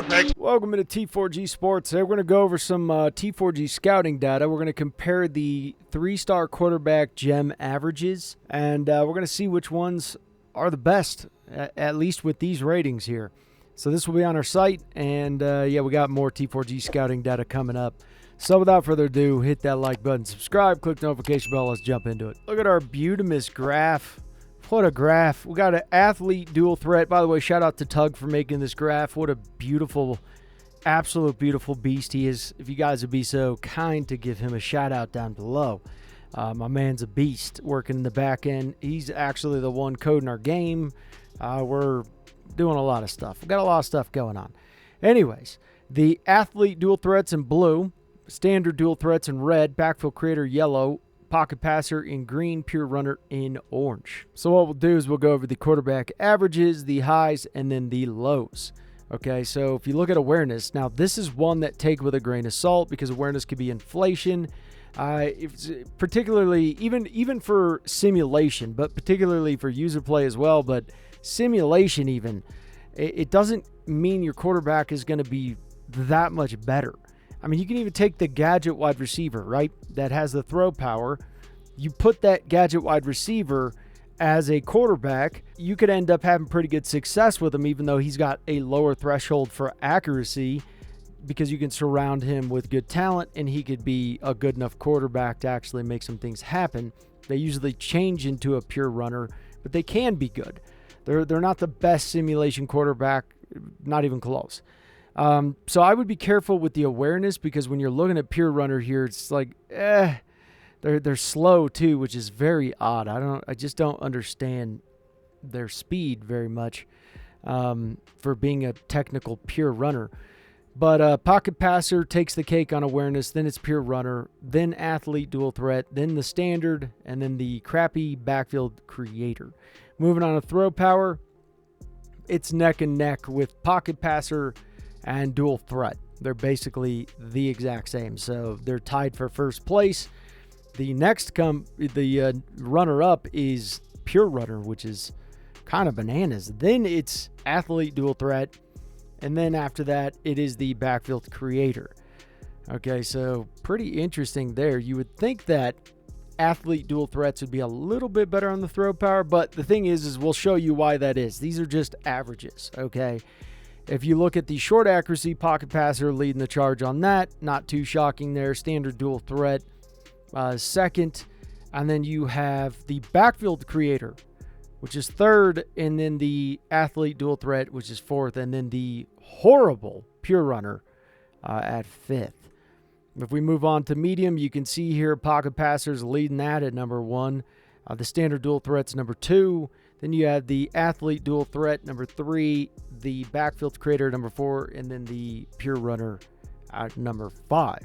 next. Welcome to T4G Sports. Today we're going to go over some T4G scouting data. We're going to compare the 3-star quarterback gem averages, and we're going to see which ones are the best, at least with these ratings here. So this will be on our site, and yeah, we got more T4G scouting data coming up. So without further ado, hit that like button, subscribe, click the notification bell, let's jump into it. Look at our beautimous graph. What a graph. We got an athlete dual threat. By the way, shout out to Tug for making this graph. What a beautiful, absolute beautiful beast he is. If you guys would be so kind to give him a shout out down below. My man's a beast working in the back end. He's actually the one coding our game. We're doing a lot of stuff. We've got a lot of stuff going on. Anyways, the athlete dual threats in blue, standard dual threats in red, backfield creator yellow, pocket passer in green, pure runner in orange. So what we'll do is we'll go over the quarterback averages, the highs, and then the lows. Okay, so if you look at awareness, now this is one that take with a grain of salt because awareness could be inflation. Particularly, even for simulation, but particularly for user play as well, but simulation even, it doesn't mean your quarterback is going to be that much better. I mean, you can even take the gadget wide receiver, right, that has the throw power. You put that gadget wide receiver as a quarterback, you could end up having pretty good success with him, even though he's got a lower threshold for accuracy, because you can surround him with good talent and he could be a good enough quarterback to actually make some things happen. They usually change into a pure runner, but they can be good. They're not the best simulation quarterback, not even close. So I would be careful with the awareness, because when you're looking at pure runner here, it's like, they're slow too, which is very odd. I just don't understand their speed very much, for being a technical pure runner. But pocket passer takes the cake on awareness, then it's pure runner, then athlete dual threat, then the standard, and then the crappy backfield creator. Moving on to throw power, it's neck and neck with pocket passer and dual threat. They're basically the exact same, so they're tied for first place. The next runner-up is pure runner, which is kind of bananas. Then it's athlete dual threat, and then after that, it is the backfield creator. Okay, so pretty interesting there. You would think that athlete dual threats would be a little bit better on the throw power, but the thing is we'll show you why that is. These are just averages, okay? If you look at the short accuracy, pocket passer leading the charge on that. Not too shocking there. Standard dual threat second. And then you have the backfield creator, which is third. And then the athlete dual threat, which is fourth. And then the horrible pure runner at fifth. If we move on to medium, you can see here pocket passers leading that at number 1. The standard dual threat's number 2. Then you have the athlete dual threat, number 3, the backfield creator, number 4, and then the pure runner at number 5.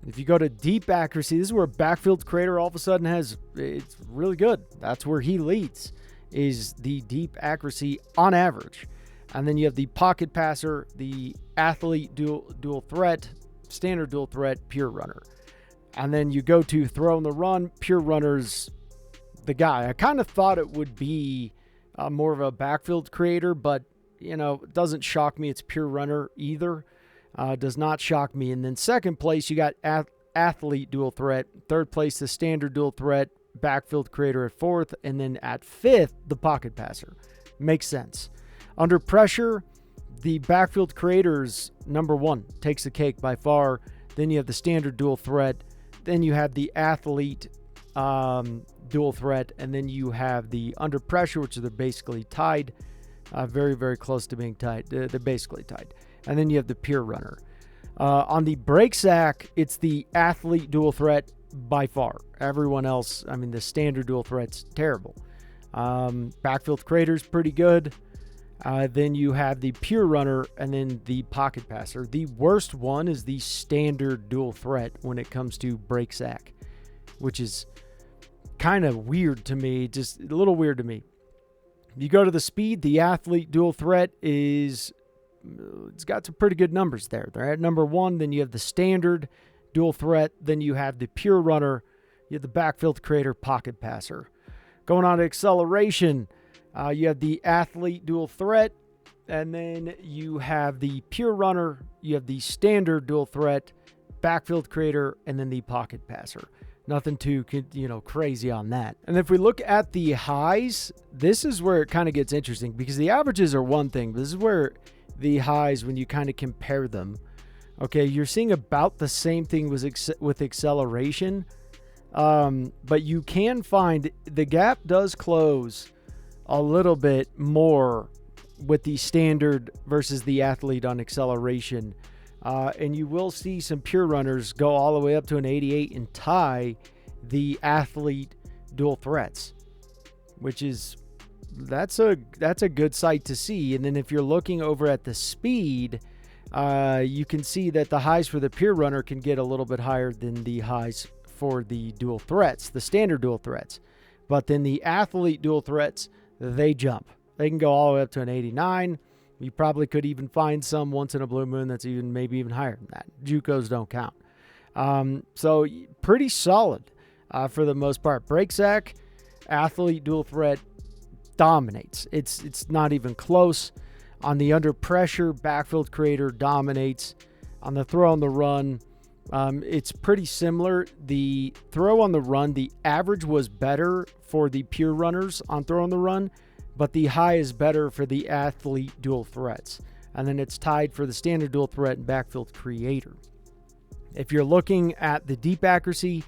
If you go to deep accuracy, this is where backfield creator all of a sudden it's really good. That's where he leads, is the deep accuracy on average. And then you have the pocket passer, the athlete dual threat, standard dual threat, pure runner. And then you go to throw and the run, pure runners the guy. I kind of thought it would be more of a backfield creator, but it doesn't shock me. It's pure runner either. Does not shock me. And then second place, you got athlete dual threat. Third place, the standard dual threat, backfield creator at fourth. And then at fifth, the pocket passer. Makes sense. Under pressure, the backfield creator's number 1, takes the cake by far. Then you have the standard dual threat. Then you have the athlete dual threat, and then you have the under pressure, which are basically tied, very, very close to being tied. They're basically tied. And then you have the pure runner. On the break sack, it's the athlete dual threat by far. Everyone else, I mean, the standard dual threat's terrible. Backfield creator's pretty good. Then you have the pure runner and then the pocket passer. The worst one is the standard dual threat when it comes to break sack, which is kind of weird to me, just a little weird to me. You go to the speed, the athlete dual threat it's got some pretty good numbers there. They're at number 1. Then you have the standard dual threat. Then you have the pure runner. You have the backfield creator, pocket passer. Going on to acceleration, you have the athlete dual threat, And then you have the pure runner, you have the standard dual threat, backfield creator, and then the pocket passer. Nothing too, crazy on that. And if we look at the highs, this is where it kind of gets interesting, because the averages are one thing. This is where the highs, when you kind of compare them, okay, you're seeing about the same thing with acceleration. But you can find the gap does close a little bit more with the standard versus the athlete on acceleration. And you will see some pure runners go all the way up to an 88 and tie the athlete dual threats, which is, that's a good sight to see. And then if you're looking over at the speed, you can see that the highs for the pure runner can get a little bit higher than the highs for the dual threats, the standard dual threats. But then the athlete dual threats, they jump. They can go all the way up to an 89. You probably could even find some once in a blue moon that's maybe even higher than that. JUCOs don't count. So pretty solid for the most part. Break sack, athlete dual threat dominates. It's not even close. On the under pressure, backfield creator dominates. On the throw on the run, it's pretty similar. The throw on the run, the average was better for the pure runners on throw on the run, but the high is better for the athlete dual threats. And then it's tied for the standard dual threat and backfield creator. If you're looking at the deep accuracy,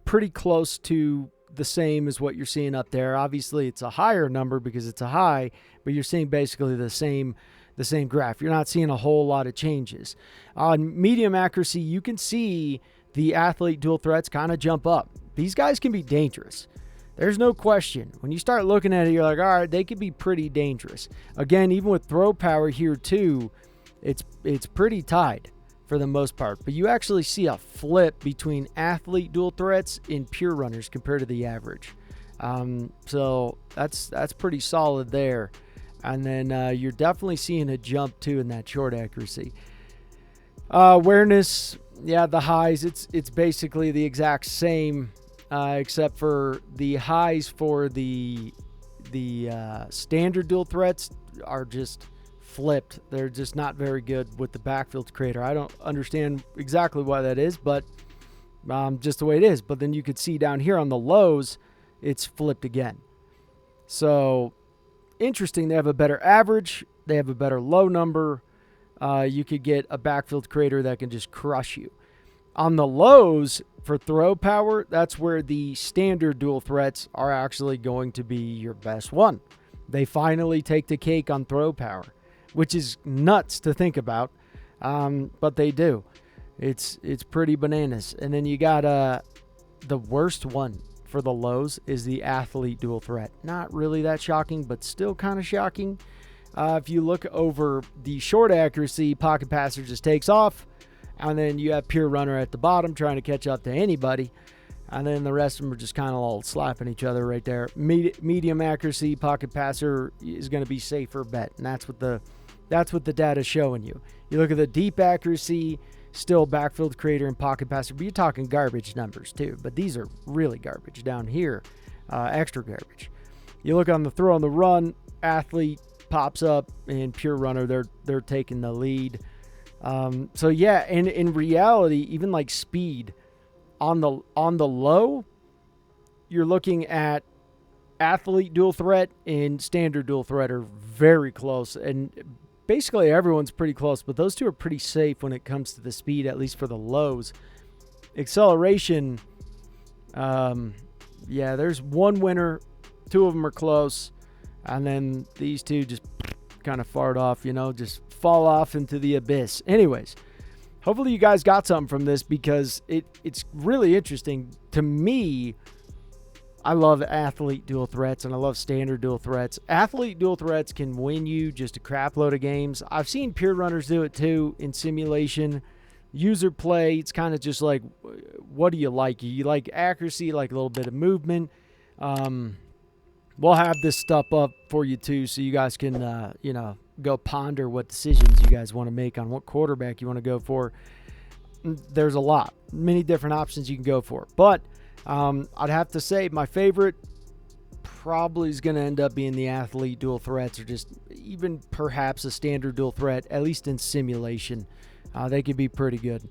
pretty close to the same as what you're seeing up there. Obviously, it's a higher number because it's a high, but you're seeing basically the same graph. You're not seeing a whole lot of changes. On medium accuracy, you can see the athlete dual threats kind of jump up. These guys can be dangerous. There's no question. When you start looking at it, you're like, all right, they could be pretty dangerous. Again, even with throw power here too, it's pretty tied for the most part. But you actually see a flip between athlete dual threats and pure runners compared to the average. So that's pretty solid there. And then you're definitely seeing a jump too in that short accuracy. Awareness, yeah, the highs, it's basically the exact same. Except for the highs for the standard dual threats are just flipped. They're just not very good with the backfield creator. I don't understand exactly why that is, but just the way it is. But then you could see down here on the lows, it's flipped again. So interesting. They have a better average. They have a better low number. You could get a backfield creator that can just crush you. On the lows for throw power, that's where the standard dual threats are actually going to be your best one. They finally take the cake on throw power, which is nuts to think about, but they do. It's pretty bananas. And then you got the worst one for the lows is the athlete dual threat. Not really that shocking, but still kind of shocking. If you look over the short accuracy, pocket passer just takes off. And then you have pure runner at the bottom trying to catch up to anybody. And then the rest of them are just kind of all slapping each other right there. Medium accuracy, pocket passer is going to be safer bet. And that's what the data is showing you. You look at the deep accuracy, still backfield creator and pocket passer. But you're talking garbage numbers too. But these are really garbage down here. Extra garbage. You look on the throw on the run, athlete pops up, and pure runner, they're taking the lead. So yeah, and in reality, even like speed on the low, you're looking at athlete dual threat and standard dual threat are very close, and basically everyone's pretty close, but those two are pretty safe when it comes to the speed, at least for the lows. Acceleration, yeah, there's one winner, two of them are close, and then these two just kind of fart off, just fall off into the abyss. Anyways, hopefully you guys got something from this, because it's really interesting to me. I love athlete dual threats and I love standard dual threats. Athlete dual threats can win you just a crap load of games. I've seen pure runners do it too in simulation. User play, it's kind of just like, what do you like? You like accuracy, like a little bit of movement. We'll have this stuff up for you too, so you guys can, go ponder what decisions you guys want to make on what quarterback you want to go for. There's a lot, many different options you can go for. But I'd have to say my favorite probably is going to end up being the athlete dual threats, or just even perhaps a standard dual threat, at least in simulation. They could be pretty good.